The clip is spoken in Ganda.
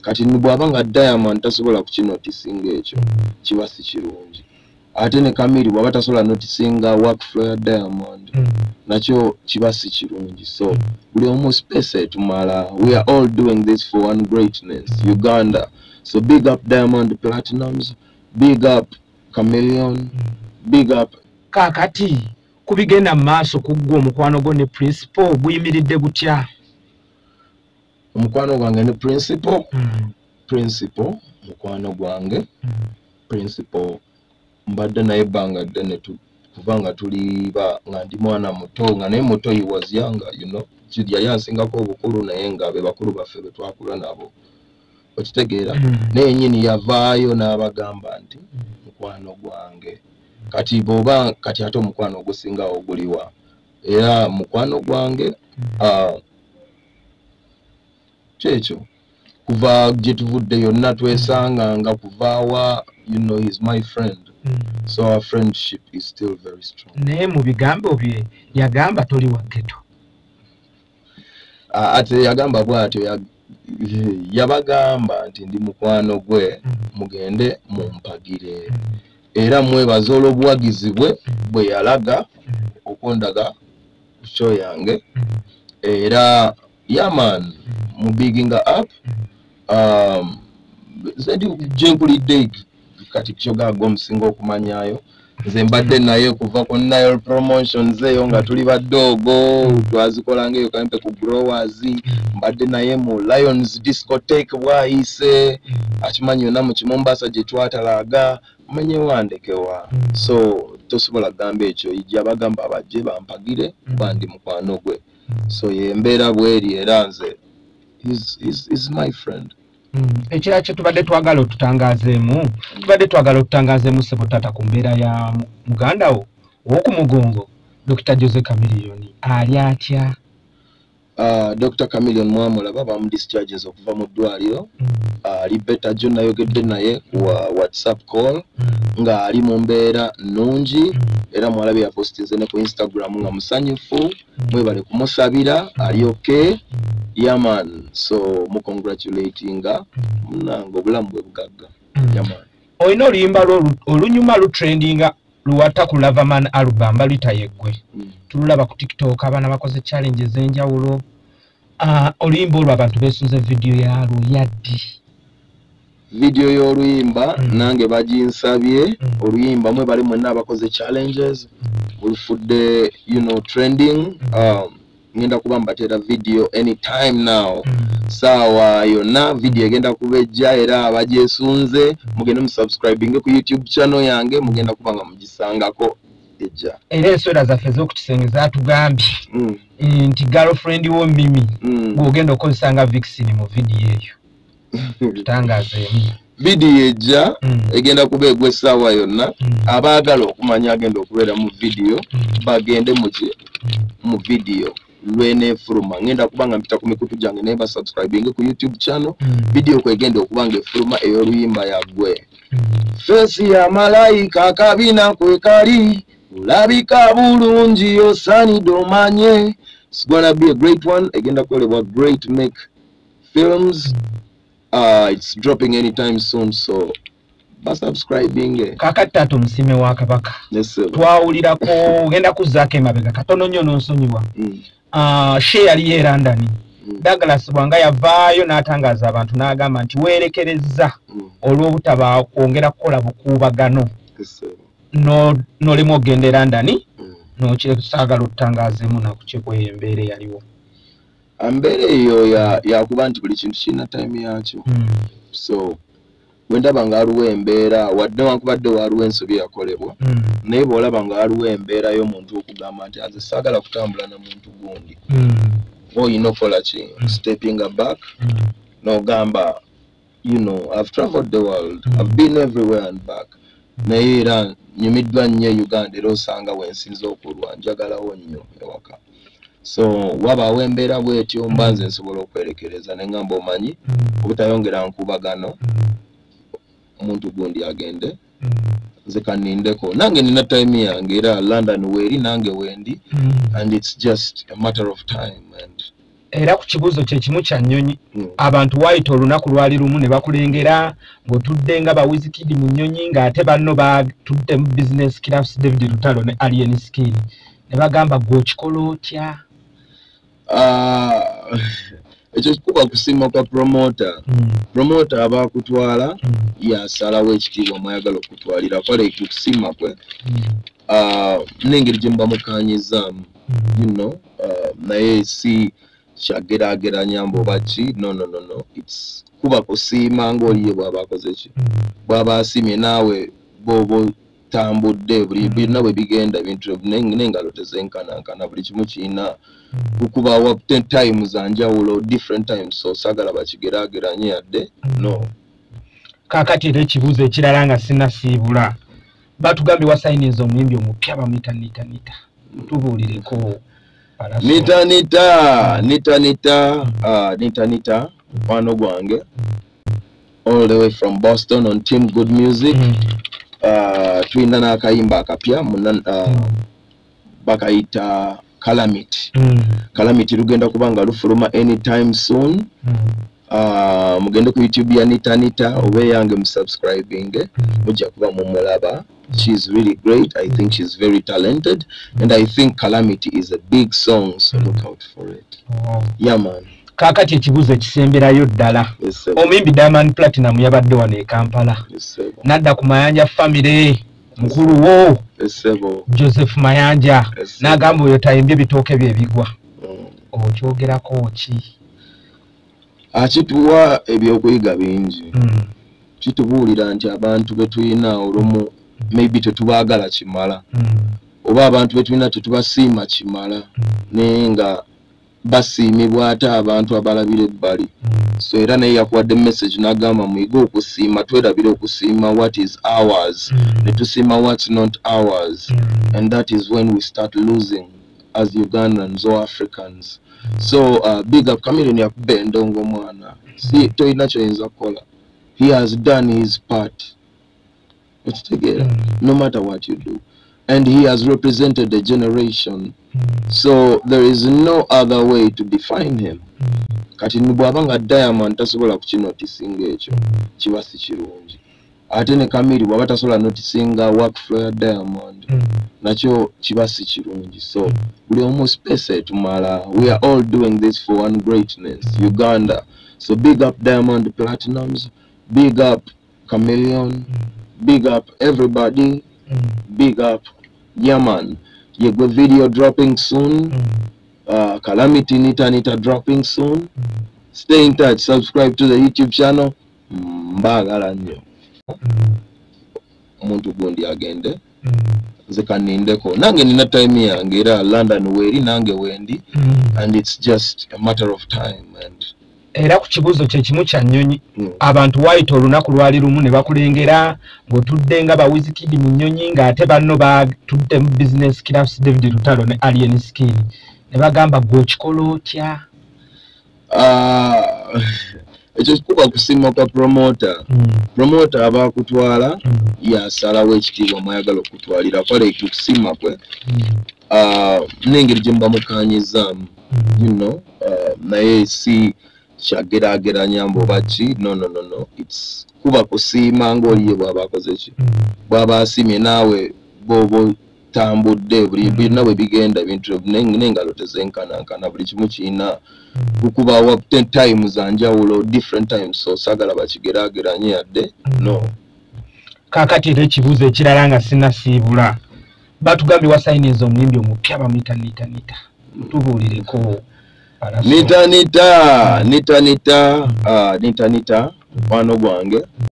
kati bw'abanga Diamond tasobola kukinotisinga ekyo kiba si kirungi ate ne Camille bw'aba tasobola notisinga workflow ya Diamond nakyo kiba si kirungi so buli omu space etumala we are all doing this for one greatness Uganda so big up Diamond Platinums big up Chameleon big up kakati kubigenda maaso kuggwa omukwano gwo ne Principal buyimiridde butya omukwano gwange ne Principal mukwano gwange Principal mbadde naye banga ddene kubanga tuli nga ndi mwana muto nga naye muto he was younger you know yali ansingako obukulu naye nga be bakulu baffe be twakula nabo okitegeera naye nyini yavaayo n'abagamba nti mukwano gwange kati boba kati ate omukwano ogusinga oguliwa era mukwano gwange kyekyo kuva gye tuvudde yonna twesanga nga kuvaawa you know he's my friend so our friendship is still very strong naye mu bigambo bye yagamba toli wa ghetto ate yagamba bw'atyo yabagamba nti ndi mukwano gwe mugende mumpagire era mwebaza olw'obuwagizi bwe yalaga okundaga ku show yange era yaman mubiginga up zedi jenkulidde kati kyogaga omusinga okumanyayo nze mbadde naye kuva ku Nile promotions eyo nga tuli baddogo twazikola ngaeyo kampe ku growers mbadde naye mu Lions discotheque bwayise akimanyi yonna mu Kimombasa gye twatalaga manye wandekewa so tosobola gamba ekyo ijja bagamba bajje bampagire bandi mukwano gwe so yembeera bweri era nze is my friend ekira kye tubadde twagala otutangazeemu sebo tata ku mbeera ya muganda wo ow'okumugongo Dr. Jose Chameleon ali atya Dr. Chameleon mwamulaba bamudischarges okuva mu ddwaliro ali better jo nayogedde naye wa WhatsApp call nga ali mu mbeera nnungi era mwalabe yapostinze ne ku Instagram nga musanyufu mwebale kumusabira ali okay yaman so mu congratulatinga munango obulamu bwe bugagga yaman oyina oluyimba olunyuma lutrendinga luwata ku Loverman album balitayeggwe tululaba ku TikTok abaana bakoze challenges enjawulo oluyimba olwo abantu beesunze video yalwo yaddi video y'oluyimba nange baginsabye oluyimba mwe bali mwenna abakoze challenges ulufudde you know trending ngenda kuba mbatera video anytime now sawa yonna video egenda kubejja era abagyesunze mugende musubscribing ku YouTube channel yange mugenda kubanga mugisangako ejja era ensonda zaffe z'okutusengeza atugambye nti girlfriend wo Mimi gw'ogenda okozesanga Vixen mu video eyo tutangazeemu video ejja egenda kubeegwa essaawa yonna abaagala okumanya agenda okubeera mu video bagende mu video lwenefuluma ngenda kubanga mpita ku mikutu gyange naye basubscribing ku YouTube channel video kwegenda okubanga efuluma ey'oluyimba yaggwe face ya malayika akabina kwe kali ulabika bulungi osaanidde omanye it's gonna be a great one egenda kukolebwa Great Make Films it's dropping anytime soon so basubscribing kakatato musime wa kabaka twawulirako genda kuzaako emabega katono nnyo n'onsonyiwa share yali ye London Douglas Bwanga yavaayo n'atangaza abantu n'agamba nti weerekerezza olw'obutaba kwongera kukola bukuubagano n'olemu ogenda e London n'okyekusaagala otutangazeemu nakukyekweyo embeera eyaliwo embeera eyo yakuba nti buli kintu kirina time yakyo so bwendaba nga waliwo embeera wadde wankubadde waliwo ensobi yakolebwa naye bw'olaba nga waliwo embeera y'omuntu okugamba nti aze saagala kutambula na muntu gundi oyina okola ki stepping back n'ogamba you know I've traveled the world I've been everywhere and back naye era nyumiddwa nnyo Uganda era osanga wensinza okulwa njagalawo nnyo ewaka so wabaawo embeera bwetyo mba nze nsobola okwerekereza ne ngamba omanyi obutayongera nkubagano omuntu gundi agende nze kanindeko nange nina time yange era London weeri nange wendi and it's just a matter of time and era ku kibuuzo kye kimu kya nnyonyi abantu wayita olunaku lwali lumu ne bakulengera ng'otudde nga bawizikidi mu nnyonyi ng'ate banno batudde mu business class David Lutalo ne Alien Skin ne bagamba gwe okikola otya? Ekyo kikuba kusiima kwa promoter. Promoter aba akutwala yasalawo ekitiibwa mwayagala okutwalira kwale kusiima kwe n'engeri gye muba mukanyizaamu naye si kyageraageranya mbu ki no it's kuba kusiima ng'oliye bw'aba akoze ki bw'aba asimye naawe bw'oba tambudde buli byonna bwe bigenda ebintu n'engalo tezenkanankana buli kimu kirina kukubawa 10 times anjawulo different times so sagala bakigeraageranye yadde no. Kaakati era ekibuuzo ekirala nga sinnasiibula batugambye wasayiniza omuyimbi omupya bamuyita nita tubuulireko nita mukwano gwange all the way from Boston on Team Good Music. Tulina n'akayimba akapya bakayita Calamity lugenda kubanga lufuluma anytime soon. Mugende ku YouTube ya Nita obe yange musubscribing mujja kuba mumulaba. She's really great. I think she's very talented and I think Calamity is a big song, so look out for it. Yeah man. Kaakati ekibuuzo ekisemberayo ddala omuyimbi Diamond Platinum yabadde wano e Kampala nadda ku Mayanja family mukulu wo Joseph Mayanja n'agamba oyo tayimbye bitooke bye bigwa okyogerako ki? Akituwa ebyokuyiga bingi kitubuulira nti abantu betulina olumu maybe tetubaagala kimala oba abantu betulina tetubasiima kimala naye nga basiimibwa ate abantu abalabira ebbali so era naye yakuwadde message n'agamba muyige okusiima twerabire okusiima what is ours ne tusiima what's not ours and that is when we start losing as Ugandans or Africans. So big up Chameleon yakubba endongo mwana si toyina kyoyinza kukola. He has done his part no matter what you do and he has represented a generation. So there is no other way to define him. Kati nubwabanga Diamond tasobola kukinotisinga ekyo kiba si kirungi ate ne Kamiri bwaba tasobola notisinga workflow ya Diamond nakyo kiba si kirungi. So buli omu space etumala. We are all doing this for one greatness, Uganda. So big up Diamond Platinums, big up Chameleon, big up everybody, big up Yaman. You go video dropping soon. Calamity Nita dropping soon. Stay in touch. Subscribe to the YouTube channel. Mbagala nnyo. Omuntu gundi agende. Nze kanindeko. Nange nina time yange era London weri nange wendi. And it's just a matter of time. And era ku kibuuzo kye kimu kya nnyonyi abantu wayita olunaku lwali lumu ne bakulengera ng'otudde nga bawizikidi mu nnyonyi ng'ate banno batudde mu business class David Lutalo ne Alien Skin ne bagamba gwe okikola otya? Ekyo kikuba kusiima kwa promoter. Promoter aba akutwala yasalawo ekitiibwa mwayagala okutwalira kwale kusiima kwe n'engeri gye muba mukanyizaamu naye si kyageraageranya mbu ki no it's kuba kusiima ng'oliye bw'aba akoze ki bw'aba asimye naawe bw'oba tambudde buli byonna bwe bigenda ebintu n'engalo tezenkanankana buli kimu kirina kukubawa 10 times anjawulo different times so sagala bakigeraageranye yadde no. Kaakati era ekibuuzo ekirala nga sinnasiibula batugambye wasayiniza omuyimbi omupya bamuyita nita tubuulireko Nita mukwano gwange